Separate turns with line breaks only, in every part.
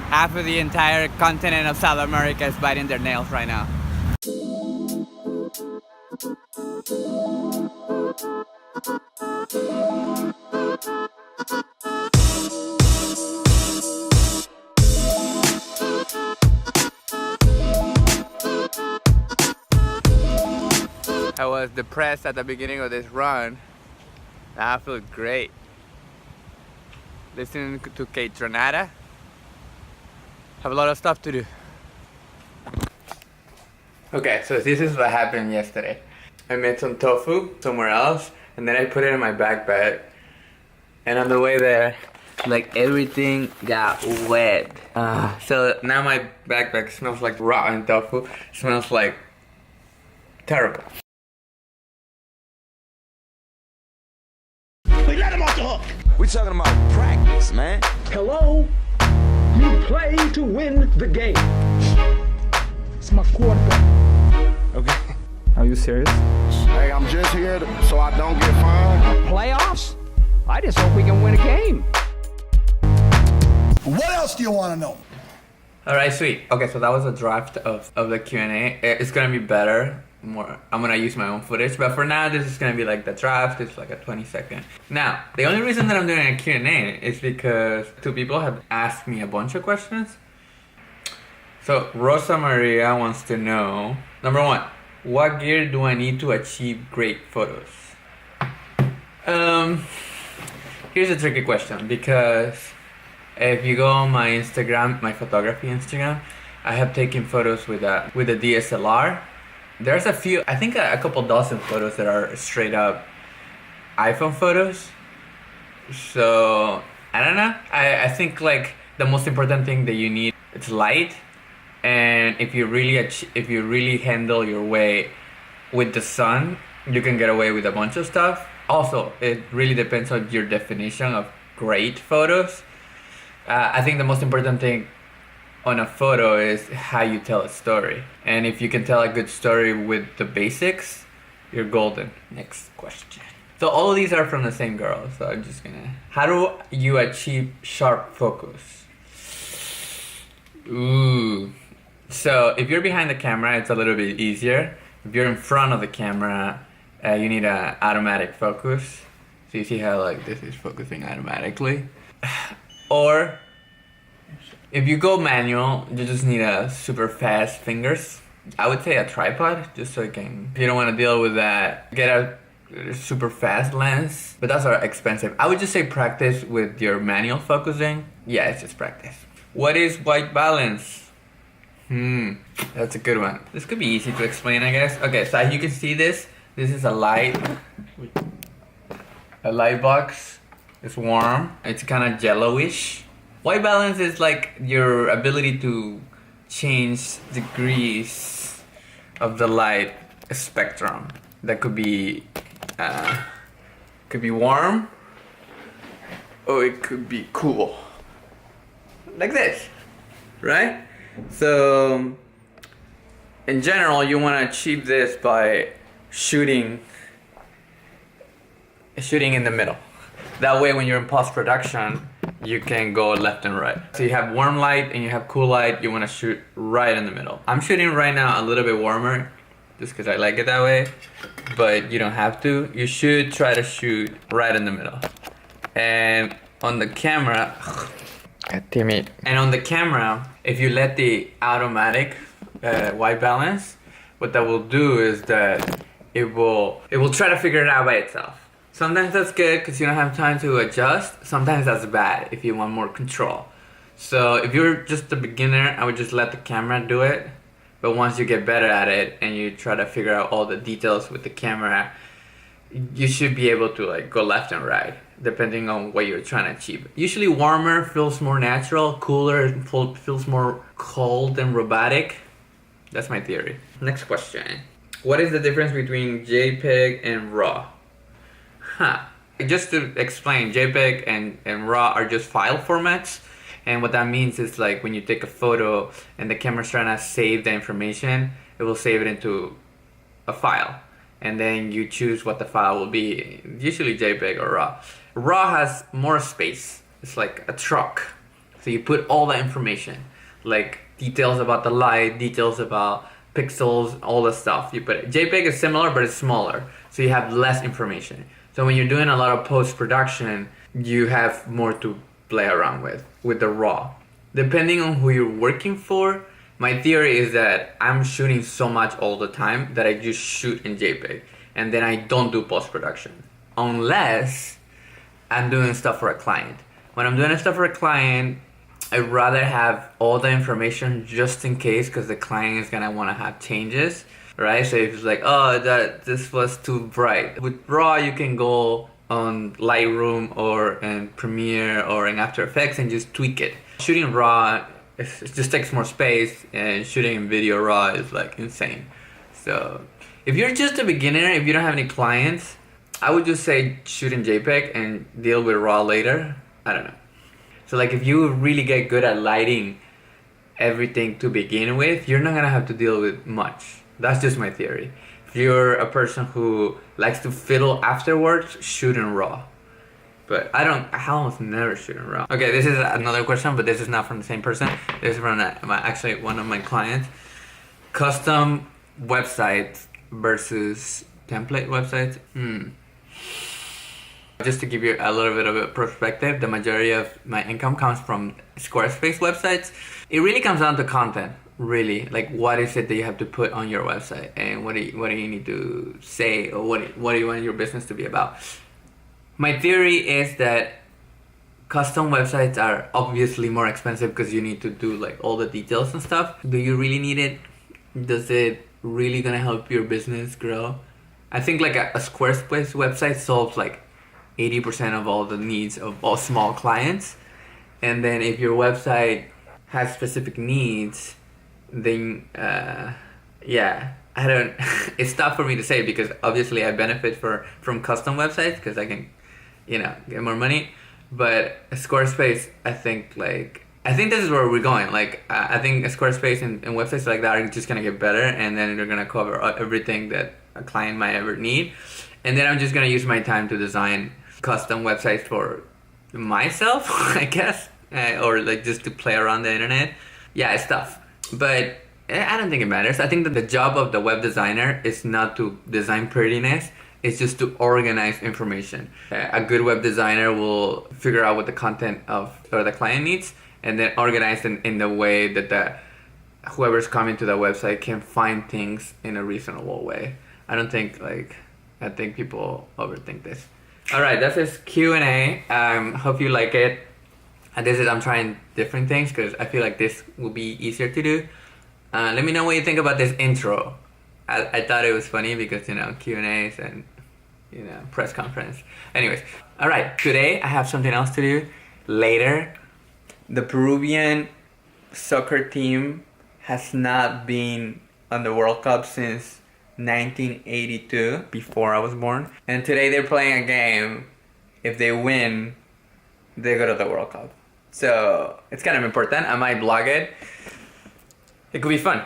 half of the entire continent of South America is biting their nails right now. I was depressed at the beginning of this run. Now I feel great. Listening to Kate Tronada. Have a lot of stuff to do. Okay, so this is what happened yesterday. I made some tofu somewhere else, and then I put it in my backpack. And on the way there, like everything got wet. So now my backpack smells like rotten tofu. It smells like terrible.
We let him off the hook. We talking about practice, man.
Hello? You play to win the game. It's my quarterback.
Okay.
Are you serious?
Hey, I'm just here so I don't get fined.
Playoffs? I just hope we can win a game.
What else do you want to know?
Alright, sweet. Okay, so that was a draft of the Q&A. It's gonna be better. I'm gonna use my own footage, but for now this is gonna be like the draft. It's like a 20-second. Now, the only reason that I'm doing a Q&A is because two people have asked me a bunch of questions. So Rosa Maria wants to know, number one, what gear do I need to achieve great photos? Here's a tricky question, because if you go on my Instagram, my photography Instagram, I have taken photos with a DSLR. There's a few, I think a couple dozen photos that are straight up iPhone photos. So I don't know. I think like the most important thing that you need, it's light. And if you really handle your way with the sun, you can get away with a bunch of stuff. Also, it really depends on your definition of great photos. I think the most important thing on a photo is how you tell a story. And if you can tell a good story with the basics, you're golden. Next question. So all of these are from the same girl, so I'm just gonna... How do you achieve sharp focus? Ooh. So if you're behind the camera, it's a little bit easier. If you're in front of the camera, you need an automatic focus. So you see how like this is focusing automatically. Or if you go manual, you just need a super fast fingers. I would say a tripod, just so you can, if you don't want to deal with that, get a super fast lens. But that's expensive. I would just say practice with your manual focusing. Yeah, it's just practice. What is white balance? That's a good one. This could be easy to explain, I guess. Okay, so as you can see this is a light box. It's warm. It's kind of yellowish. White balance is like your ability to change degrees of the light spectrum. That could be warm, or it could be cool. Like this, right? So in general, you want to achieve this by shooting in the middle. That way when you're in post-production, you can go left and right. So you have warm light and you have cool light, you want to shoot right in the middle. I'm shooting right now a little bit warmer just because I like it that way, but you don't have to. You should try to shoot right in the middle. And on the camera, if you let the automatic white balance, what that will do is that it will try to figure it out by itself. Sometimes that's good because you don't have time to adjust. Sometimes that's bad if you want more control. So if you're just a beginner, I would just let the camera do it. But once you get better at it and you try to figure out all the details with the camera, you should be able to like go left and right depending on what you're trying to achieve. Usually warmer feels more natural, cooler feels more cold and robotic. That's my theory. Next question. What is the difference between JPEG and RAW? Just to explain, JPEG and RAW are just file formats. And what that means is like when you take a photo and the camera's trying to save the information, it will save it into a file. And then you choose what the file will be, usually JPEG or RAW. RAW has more space. It's like a truck So you put all that information, like details about the light, details about pixels, all the stuff. You put it. JPEG is similar, but it's smaller, so you have less information. So when you're doing a lot of post-production, you have more to play around with the RAW. Depending on who you're working for, my theory is that I'm shooting so much all the time that I just shoot in JPEG, and then I don't do post-production. Unless I'm doing stuff for a client. When I'm doing stuff for a client, I'd rather have all the information just in case, because the client is gonna want to have changes, right? So if it's like, oh, this was too bright. With RAW, you can go on Lightroom or in Premiere or in After Effects and just tweak it. Shooting RAW, it just takes more space, and shooting in video RAW is like insane. So if you're just a beginner, if you don't have any clients, I would just say shoot in JPEG and deal with RAW later. I don't know. So like if you really get good at lighting everything to begin with, you're not gonna have to deal with much. That's just my theory. If you're a person who likes to fiddle afterwards, shoot in RAW. But I almost never shoot in RAW. Okay, this is another question, but this is not from the same person. This is from actually one of my clients. Custom websites versus template websites. Just to give you a little bit of a perspective, the majority of my income comes from Squarespace websites. It really comes down to content, really. Like, what is it that you have to put on your website, and what do you need to say, or what do you want your business to be about? My theory is that custom websites are obviously more expensive because you need to do like all the details and stuff. Do you really need it? Does it really gonna help your business grow? I think like a Squarespace website solves like 80% of all the needs of all small clients. And then if your website has specific needs, then it's tough for me to say, because obviously I benefit from custom websites because I can, get more money. But Squarespace, I think this is where we're going. Like, I think Squarespace and websites like that are just gonna get better, and then they're gonna cover everything that a client might ever need. And then I'm just gonna use my time to design custom websites for myself, I guess, or like just to play around the internet. Yeah, it's tough, but I don't think it matters. I think that the job of the web designer is not to design prettiness. It's just to organize information. A good web designer will figure out what the content or the client needs, and then organize it in the way that whoever's coming to the website can find things in a reasonable way. I think people overthink this. All right, that's this Q&A. Hope you like it. I'm trying different things because I feel like this will be easier to do. Let me know what you think about this intro. I thought it was funny because, Q&As and, press conference. Anyways, all right, today I have something else to do later. The Peruvian soccer team has not been on the World Cup since 1982, before I was born. And today they're playing a game. If they win, they go to the World Cup. So it's kind of important. I might vlog it. It could be fun.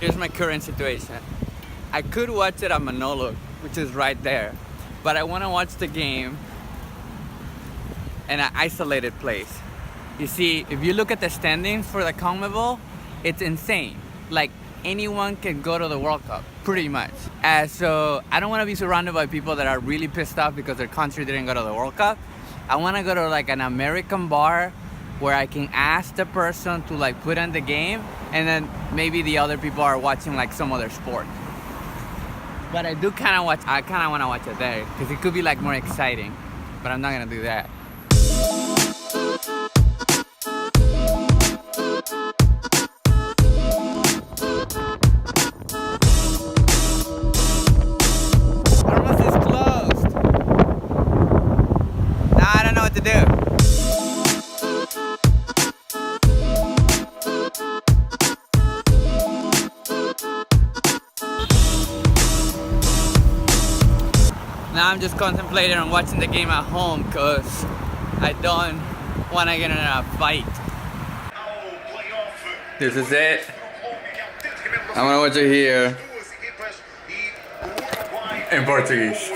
Here's my current situation. I could watch it at Manolo, which is right there, but I want to watch the game in an isolated place. You see, if you look at the standings for the CONMEBOL, it's insane. Like, anyone can go to the World Cup, pretty much. So I don't want to be surrounded by people that are really pissed off because their country didn't go to the World Cup. I want to go to like an American bar where I can ask the person to like put on the game, and then maybe the other people are watching like some other sport. But I kind of want to watch it there because it could be like more exciting, but I'm not gonna do that. To do. Now I'm just contemplating on watching the game at home because I don't want to get in a fight. This is it. I'm gonna watch it here in Portuguese.